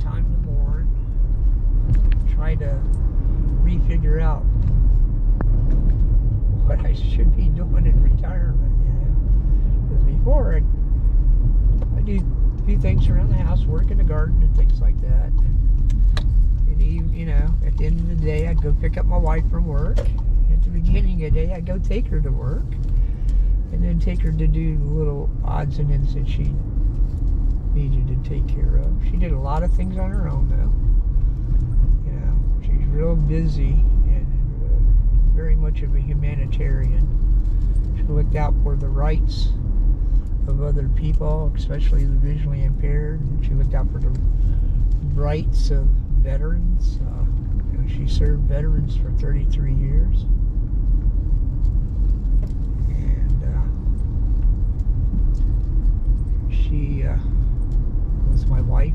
time to mourn. Try to refigure out what I should be doing in retirement. Because before I do a few things around the house, work in the garden and things like that. And you know, at the end of the day, I'd go pick up my wife from work. At the beginning of the day, I'd go take her to work, and then take her to do the little odds and ends that she needed to take care of. She did a lot of things on her own, though. You know, she's real busy and very much of a humanitarian. She looked out for the rights of other people, especially the visually impaired. She looked out for the rights of veterans. You know, she served veterans for 33 years. And she was my wife.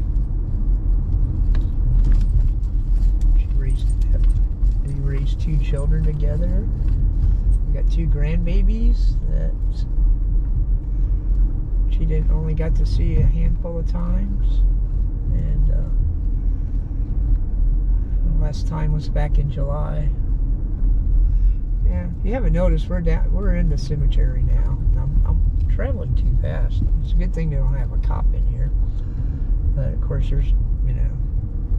We raised 2 children together. We got 2 grandbabies that she didn't only got to see a handful of times. And the last time was back in July. Yeah, if you haven't noticed, we're in the cemetery now. I'm traveling too fast. It's a good thing they don't have a cop in here. But of course, there's, you know,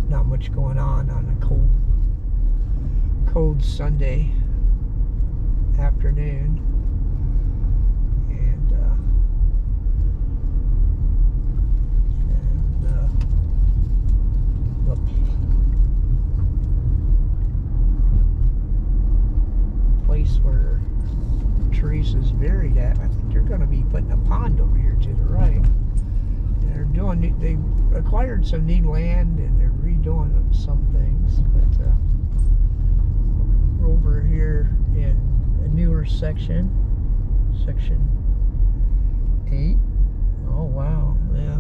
not much going on a cold Sunday afternoon. And the place where Theresa's buried at, I think they're going to be putting a pond over here to the right. They acquired some neat land and they're redoing some things, but we're over here in a newer section 8. Oh wow, yeah,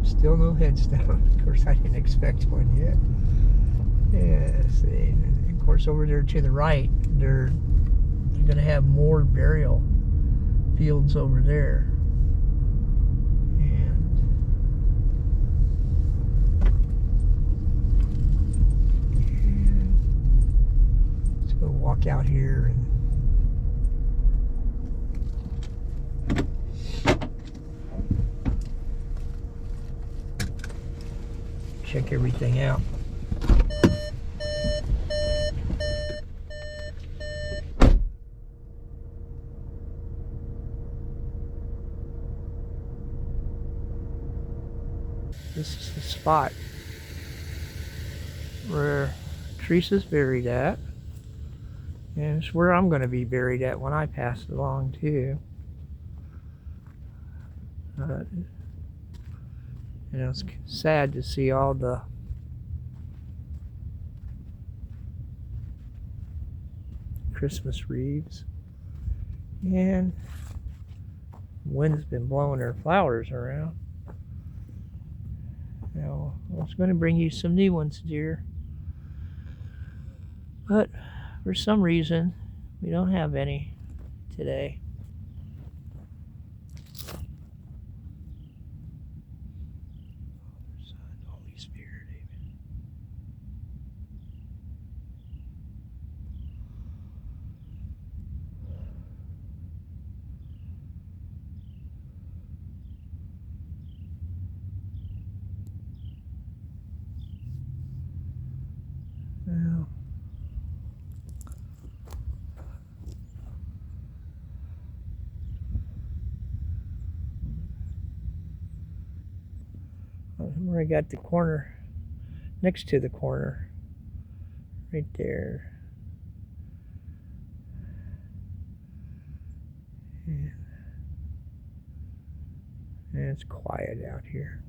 still no headstone. Of course, I didn't expect one yet. Yes, and of course over there to the right, they're going to have more burial fields over there. Walk out here and check everything out. This is the spot where Theresa's buried at. And it's where I'm going to be buried at when I pass along too. You know, it's sad to see all the Christmas wreaths, and the wind's been blowing their flowers around. Now, I was going to bring you some new ones, dear, but for some reason, we don't have any today. Son, Holy Spirit, amen. Well, where I got the corner, next to the corner, right there. And it's quiet out here.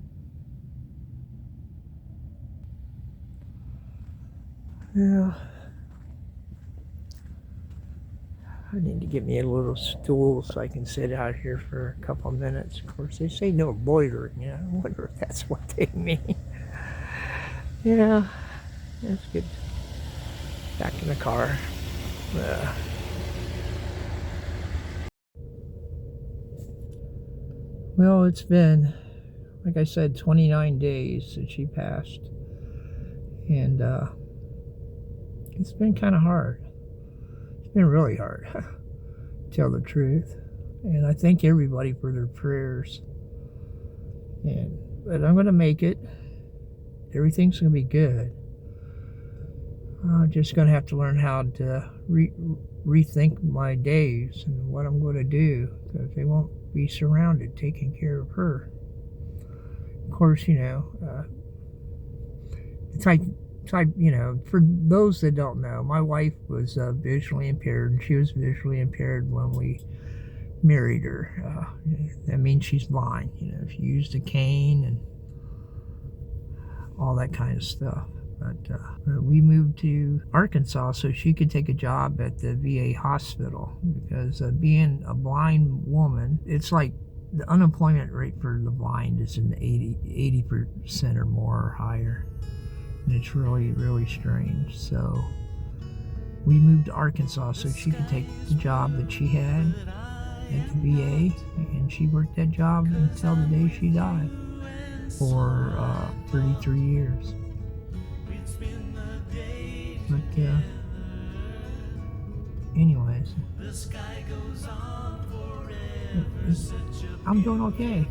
Well, I need to get me a little stool so I can sit out here for a couple of minutes. Of course, they say no loitering. Yeah, I wonder if that's what they mean. Yeah, let's get back in the car. Well, it's been, like I said, 29 days since she passed. And it's been kind of hard. It's been really hard, to tell the truth. And I thank everybody for their prayers. But I'm going to make it. Everything's going to be good. I'm just going to have to learn how to rethink my days and what I'm going to do, because they won't be surrounded taking care of her. Of course, for those that don't know, my wife was visually impaired, and she was visually impaired when we married her. That means she's blind. She used a cane and all that kind of stuff. But we moved to Arkansas so she could take a job at the VA hospital, because being a blind woman, it's like the unemployment rate for the blind is in the 80% or more or higher. And it's really, really strange. So we moved to Arkansas so she could take the job that she had at the VA, and she worked that job until the day she died for 33 years. But anyways, I'm doing okay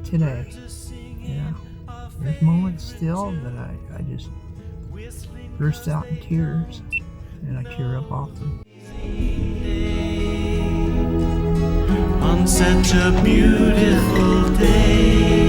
today. There's moments still that I just burst out in tears, and I tear up often. On such a beautiful day.